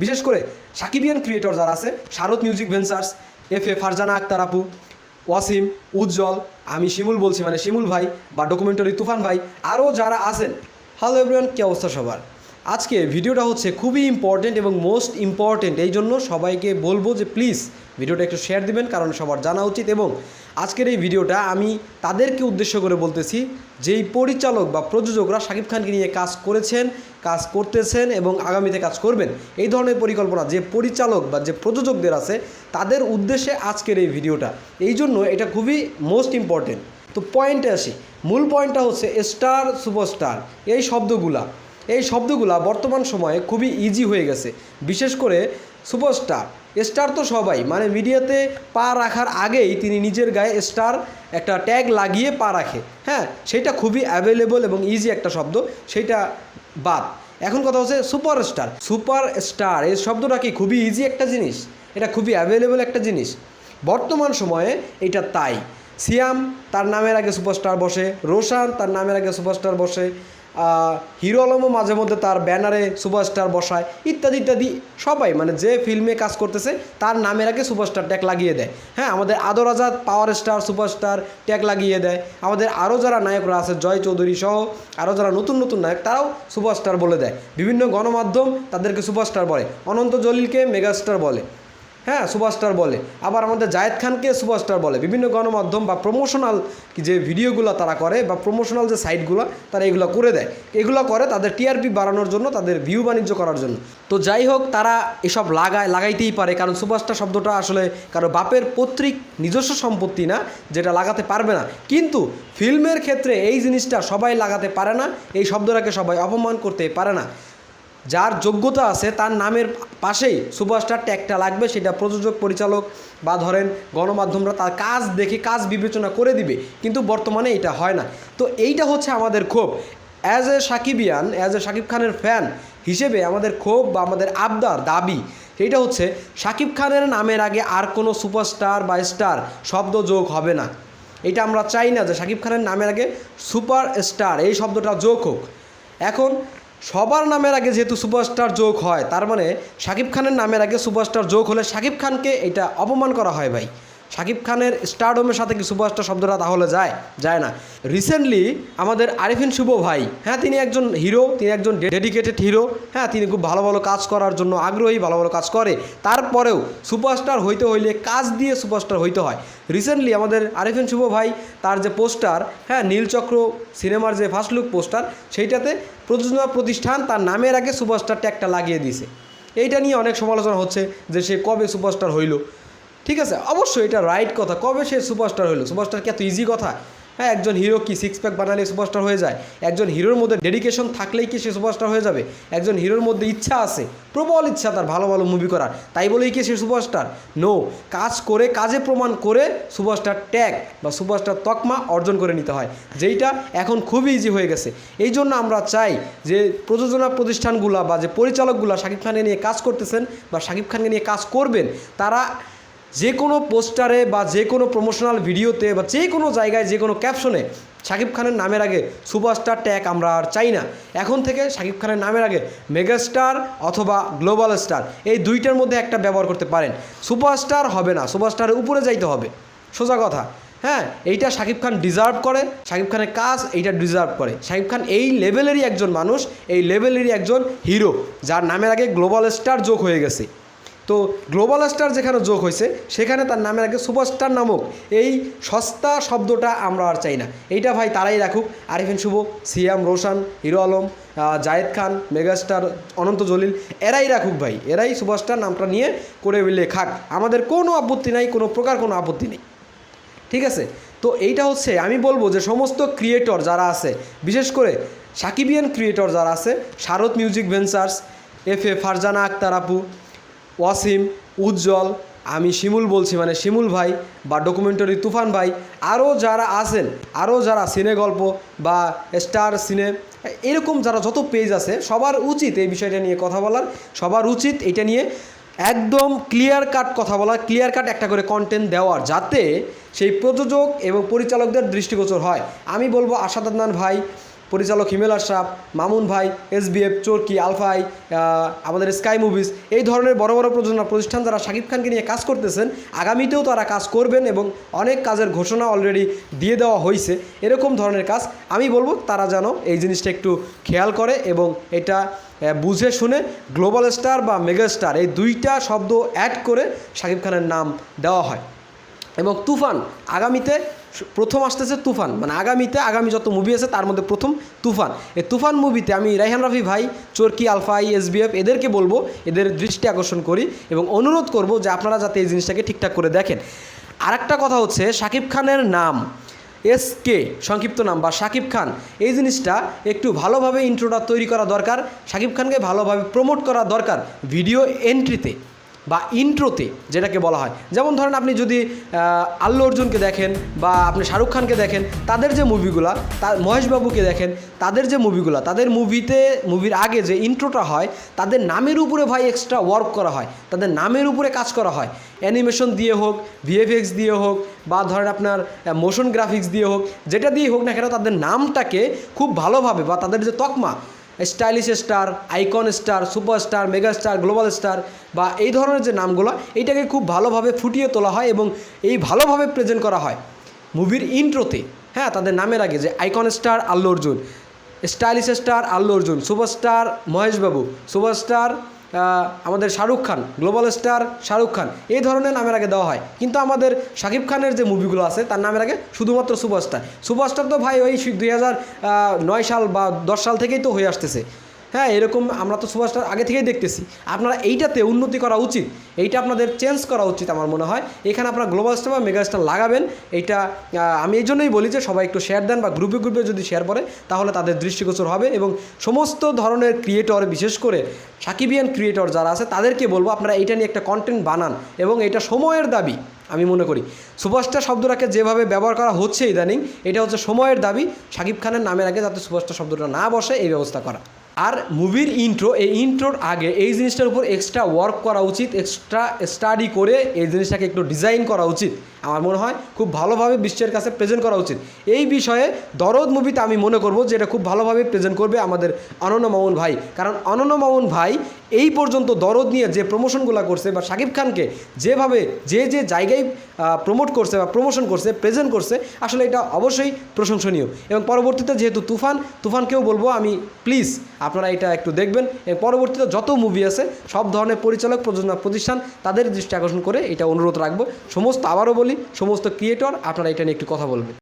বিশেষ করে সাকিবিয়ান ক্রিয়েটর যারা আছে, Sharad music ventures, FA Farzana Akter আপু, ওয়াসিম, উজ্জ্বল, আমি শিমুল বলছি মানে শিমুল ভাই, বা ডকুমেন্টারি তুফান ভাই, আরও যারা আছেন। হ্যালো এভরিওয়ান, কী অবস্থা সবার? আজকে ভিডিওটা হচ্ছে খুবই ইম্পর্টেন্ট এবং মোস্ট ইম্পর্টেন্ট, এই জন্য সবাইকে বলবো যে প্লিজ ভিডিওটা একটু শেয়ার দিবেন, কারণ সবার জানা উচিত। এবং আজকের এই ভিডিওটা আমি তাদেরকে উদ্দেশ্য করে বলতেছি, যেই পরিচালক বা প্রযোজকরা শাকিব খানকে নিয়ে কাজ করেছেন, কাজ করতেছেন এবং আগামীতে কাজ করবেন, এই ধরনের পরিকল্পনা যে পরিচালক বা যে প্রযোজকদের আছে, তাদের উদ্দেশ্যে আজকের এই ভিডিওটা। এই জন্য এটা খুবই মোস্ট ইম্পর্টেন্ট। তো পয়েন্টে আসি, মূল পয়েন্টটা হচ্ছে স্টার সুপারস্টার, এই শব্দগুলা বর্তমান সময়ে খুবই ইজি হয়ে গেছে। বিশেষ করে সুপারস্টার, স্টার তো সবাই, মানে মিডিয়াতে পা রাখার আগেই তিনি নিজের গায়ে স্টার একটা ট্যাগ লাগিয়ে পা রাখে। হ্যাঁ, সেটা খুবই অ্যাভেলেবল এবং ইজি একটা শব্দ, সেইটা বাদ। এখন কথা হচ্ছে সুপারস্টার, এই শব্দটা কি খুবই ইজি একটা জিনিস, এটা খুবই অ্যাভেলেবল একটা জিনিস বর্তমান সময়ে। এটা তাই সিয়াম তার নামের আগে সুপারস্টার বসে, রোশান তার নামের আগে সুপারস্টার বসে, হিরো আলমও মাঝে মধ্যে তার ব্যানারে সুপারস্টার বসায়, ইত্যাদি ইত্যাদি। সবাই মানে যে ফিল্মে কাজ করতেছে তার নামের আগে সুপারস্টার ট্যাগ লাগিয়ে দেয়। হ্যাঁ, আমাদের আদর আজাদ পাওয়ার স্টার সুপারস্টার ট্যাগ লাগিয়ে দেয়। আমাদের আরও যারা নায়করা আছে, জয় চৌধুরী সহ আরও যারা নতুন নতুন নায়ক, তারাও সুপারস্টার বলে দেয়। বিভিন্ন গণমাধ্যম তাদেরকে সুপারস্টার বলে, অনন্ত জলিলকে মেগাস্টার বলে, হ্যাঁ সুপারস্টার বলে। আবার আমাদের জায়েদ খানকে সুপারস্টার বলে। বিভিন্ন গণমাধ্যম বা প্রমোশনাল যে ভিডিওগুলো তারা করে, বা প্রমোশনাল যে সাইটগুলো তারা এগুলো করে দেয়, এগুলো করে তাদের টিআরপি বাড়ানোর জন্য, তাদের ভিউ বাণিজ্য করার জন্য। তো যাই হোক, তারা এসব লাগাইতেই পারে, কারণ সুপারস্টার শব্দটা আসলে কারো বাপের পৈতৃক নিজস্ব সম্পত্তি না, যেটা লাগাতে পারবে না। কিন্তু ফিল্মের ক্ষেত্রে এই জিনিসটা সবাই লাগাতে পারে না, এই শব্দটাকে সবাই অপমান করতে পারে না। যার যোগ্যতা আছে তার নামের পাশেই সুপারস্টার ট্যাগটা লাগবে, সেটা প্রযোজক, পরিচালক বা ধরেন গণমাধ্যমরা তার কাজ দেখে কাজ বিবেচনা করে দিবে। কিন্তু বর্তমানে এটা হয় না। তো এইটা হচ্ছে আমাদের ক্ষোভ। অ্যাজ এ শাকিব খানের ফ্যান হিসেবে আমাদের ক্ষোভ বা আমাদের আবদার, দাবি, সেইটা হচ্ছে শাকিব খানের নামের আগে আর কোনো সুপারস্টার বা স্টার শব্দ যোগ হবে না। এটা আমরা চাই না যে শাকিব খানের নামের আগে সুপারস্টার এই শব্দটা যোগ হোক। এখন সবার নামের আগে যেহেতু সুপারস্টার যোগ হয়, তার মানে শাকিব খানের নামের আগে সুপারস্টার যোগ হলে শাকিব খানকে এটা অপমান করা হয় ভাই। শাকিব খানের স্টারডমের সাথে কি সুপারস্টার শব্দটা তাহলে যায় না। রিসেন্টলি আমাদের আরিফিন শুভ ভাই, হ্যাঁ তিনি একজন হিরো, তিনি একজন ডেডিকেটেড হিরো, হ্যাঁ তিনি খুব ভালো ভালো কাজ করার জন্য আগ্রহী, ভালো ভালো কাজ করে। তারপরেও সুপারস্টার হইতে হইলে কাজ দিয়ে সুপারস্টার হইতে হয়। রিসেন্টলি আমাদের আরিফিন শুভ ভাই তার যে পোস্টার, হ্যাঁ নীলচক্র সিনেমার যে ফার্স্ট লুক পোস্টার, সেইটাতে প্রযোজনা প্রতিষ্ঠান তার নামের আগে সুপারস্টার ট্যাগটা লাগিয়ে দিয়েছে। এইটা নিয়ে অনেক সমালোচনা হচ্ছে যে সে কবে সুপারস্টার হইল। ঠিক আছে, অবশ্যই এটা রাইট কথা, কবে সে সুপারস্টার হইল? সুপারস্টার কি এত ইজি কথা? হ্যাঁ, একজন হিরো কি সিক্স প্যাক বানালে সুপারস্টার হয়ে যায়? একজন হিরোর মধ্যে ডেডিকেশন থাকলেই কি সে সুপারস্টার হয়ে যাবে? একজন হিরোর মধ্যে ইচ্ছা আছে, প্রবল ইচ্ছা তার ভালো ভালো মুভি করার, তাই বলেই কি সে সুপারস্টার? নো, কাজ করে, কাজে প্রমাণ করে সুপারস্টার ট্যাগ বা সুপারস্টার তকমা অর্জন করে নিতে হয়, যেইটা এখন খুবই ইজি হয়ে গেছে। এই জন্য আমরা চাই যে প্রযোজনা প্রতিষ্ঠানগুলা বা যে পরিচালকগুলা শাকিব খানকে নিয়ে কাজ করতেছেন বা শাকিব খানকে নিয়ে কাজ করবেন, তারা যে কোনো পোস্টারে বা যে কোনো প্রমোশনাল ভিডিওতে বা যে কোনো জায়গায় যে কোনো ক্যাপশনে শাকিব খানের নামের আগে সুপারস্টার ট্যাগ আমরা আর চাই না। এখন থেকে শাকিব খানের নামের আগে মেগাস্টার অথবা গ্লোবাল স্টার, এই দুইটার মধ্যে একটা ব্যবহার করতে পারেন। সুপারস্টার হবে না, সুপারস্টারের উপরে যাইতে হবে, সোজা কথা। হ্যাঁ, এইটা শাকিব খান ডিজার্ভ করে, শাকিব খানের কাজ এইটা ডিজার্ভ করে। শাকিব খান এই লেভেলেরই একজন মানুষ, এই লেভেলেরই একজন হিরো, যার নামের আগে গ্লোবাল স্টার যোগ হয়ে গেছে। তো গ্লোবাল স্টার যেখানে যোগ হয়েছে, সেখানে তার নামের আগে সুপারস্টার নামক এই সস্তা শব্দটা আমরা আর চাই না। এইটা ভাই তারাই রাখুক, আরিফিন শুভ, সিয়াম, রোশান, হিরো আলম, জায়েদ খান, মেগাস্টার, অনন্ত জলিল, এরাই রাখুক ভাই, এরাই সুপারস্টার নামটা নিয়ে করে বলে খাক, আমাদের কোনো আপত্তি নাই, কোনো প্রকার কোনো আপত্তি নেই। ঠিক আছে, তো এইটা হচ্ছে আমি বলবো যে সমস্ত ক্রিয়েটর যারা আছে, বিশেষ করে সাকিবিয়ান ক্রিয়েটর যারা আছে, Sharad music ventures, FA Farzana Akter আপু, ওয়াসিম, উজ্জ্বল, আমি শিমুল বলছি মানে শিমুল ভাই, বা ডকুমেন্টারি তুফান ভাই, আরও যারা আছেন, আরও যারা সিনে গল্প বা স্টার সিনে, এরকম যারা যত পেজ আছে, সবার উচিত এই বিষয়টা নিয়ে কথা বলার, সবার উচিত এটা নিয়ে একদম ক্লিয়ার কাট কথা বলা, ক্লিয়ার কাট একটা করে কন্টেন্ট দেওয়ার, যাতে সেই প্রযোজক এবং পরিচালকদের দৃষ্টিগোচর হয়। আমি বলবো আশাদ আদনান ভাই, পরিচালক হিমেল আশরাফ, মামুন ভাই, SBF, চরকি, আলফাই, আমাদের স্কাই মুভিজ, এই ধরনের বড় বড় প্রযোজনা প্রতিষ্ঠান যারা শাকিব খানকে নিয়ে কাজ করতেছেন, আগামীতেও তারা কাজ করবেন এবং অনেক কাজের ঘোষণা অলরেডি দিয়ে দেওয়া হয়েছে। এরকম ধরনের কাজ আমি বলবো তারা যেন এই জিনিসটা একটু খেয়াল করে এবং এটা বুঝে শুনে গ্লোবাল স্টার বা মেগা স্টার এই দুইটা শব্দ অ্যাড করে শাকিব খানের নাম দেওয়া হয়। এবং তুফান আগামীতে প্রথম আসতেছে, তুফান মানে আগামী যত মুভি আছে তার মধ্যে প্রথম তুফান। এই তুফান মুভিতে আমি রায়হান রাফি ভাই, চরকি, আলফাই, SBF এদেরকে বলবো, এদের দৃষ্টি আকর্ষণ করি এবং অনুরোধ করব যে আপনারা যাতে এই জিনিসটাকে ঠিকঠাক করে দেখেন। আরেকটা কথা হচ্ছে শাকিব খানের নাম SK সংক্ষিপ্ত নাম বা শাকিব খান, এই জিনিসটা একটু ভালোভাবে ইন্ট্রোটা তৈরি করা দরকার, শাকিব খানকে ভালোভাবে প্রমোট করা দরকার ভিডিও এন্ট্রিতে বা ইন্ট্রোতে যেটাকে বলা হয়। যেমন ধরেন আপনি যদি আল্লু অর্জুনকে দেখেন বা আপনি শাহরুখ খানকে দেখেন, তাদের যে মুভিগুলা, মহেশবাবুকে দেখেন, তাদের যে মুভিগুলা, তাদের মুভির আগে যে ইন্ট্রোটা হয় তাদের নামের উপরে ভাই এক্সট্রা ওয়ার্ক করা হয়, তাদের নামের উপরে কাজ করা হয়, অ্যানিমেশন দিয়ে হোক, VFX দিয়ে হোক বা ধরেন আপনার মোশন গ্রাফিক্স দিয়ে হোক, যেটা দিয়ে হোক না কেন তাদের নামটাকে খুব ভালোভাবে বা তাদের যে তকমা stylish star, icon star, superstar, mega star, global star বা এই ধরনের যে নামগুলো, এইটাকে খুব ভালোভাবে ফুটিয়ে তোলা হয় এবং এই ভালোভাবে প্রেজেন্ট করা হয় মুভির ইন্ট্রোতে। হ্যাঁ, তাদের নামের আগে যে icon star Allu Arjun, stylish star Allu Arjun, superstar Mahesh Babu, superstar আমাদের শাহরুখ খান, গ্লোবাল স্টার শাহরুখ খান, এই ধরনের নামের আগে দেওয়া হয়। কিন্তু আমাদের শাকিব খানের যে মুভিগুলো আছে তার নামের আগে শুধুমাত্র সুপারস্টার তো ভাই ওই 2009 সাল বা 10 সাল থেকেই তো হয়ে আসতেছে। হ্যাঁ, এরকম আমরা তো সুপারস্টার আগে থেকেই দেখতেছি। আপনারা এইটাতে উন্নতি করা উচিত, এইটা আপনাদের চেঞ্জ করা উচিত আমার মনে হয়। এখানে আপনারা গ্লোবাল স্টার বা মেগা স্টার লাগাবেন। এইটা আমি এই জন্যই বলি যে সবাই একটু শেয়ার দেন বা গ্রুপে যদি শেয়ার করে তাহলে তাদের দৃষ্টিগোচর হবে এবং সমস্ত ধরনের ক্রিয়েটর, বিশেষ করে সাকিবিয়ান ক্রিয়েটর যারা আছে তাদেরকে বলবো আপনারা এইটা নিয়ে একটা কন্টেন্ট বানান এবং এটা সময়ের দাবি। আমি মনে করি সুপারস্টার শব্দটাকে যেভাবে ব্যবহার করা হচ্ছে ইদানিং, এটা হচ্ছে সময়ের দাবি। শাকিব খানের নামের আগে যাতে সুপারস্টার শব্দটা না বসে এই ব্যবস্থা করা। আর মুভির ইন্ট্রো, এই ইন্ট্রোর আগে এই জিনিসটার উপর এক্সট্রা ওয়ার্ক করা উচিত, এক্সট্রা স্টাডি করে এই জিনিসটাকে একটু ডিজাইন করা উচিত। আমার মনে হয় খুব ভালোভাবে বিশ্বের কাছে প্রেজেন্ট করা উচিত। এই বিষয়ে দরদ মুভিতে আমি মনে করব যে এটা খুব ভালোভাবে প্রেজেন্ট করবে আমাদের অনন্য মামুন ভাই, কারণ অনন্য মামুন ভাই এই পর্যন্ত দরদ নিয়ে যে প্রমোশনগুলো করছে বা শাকিব খানকে যেভাবে যে জায়গায় প্রমোট করছে বা প্রমোশন করছে, প্রেজেন্ট করছে, আসলে এটা অবশ্যই প্রশংসনীয়। এবং পরবর্তীতে যেহেতু তুফানকেও বলবো আমি, প্লিজ আপনারা এটা একটু দেখবেন এবং পরবর্তীতে যত মুভি আছে সব ধরনের পরিচালক, প্রযোজনা প্রতিষ্ঠান তাদের দৃষ্টি আকর্ষণ করে এটা অনুরোধ রাখবো। আবারও বলি সমস্ত ক্রিয়েটর আপনারা এটা নিয়ে একটু কথা বলবেন।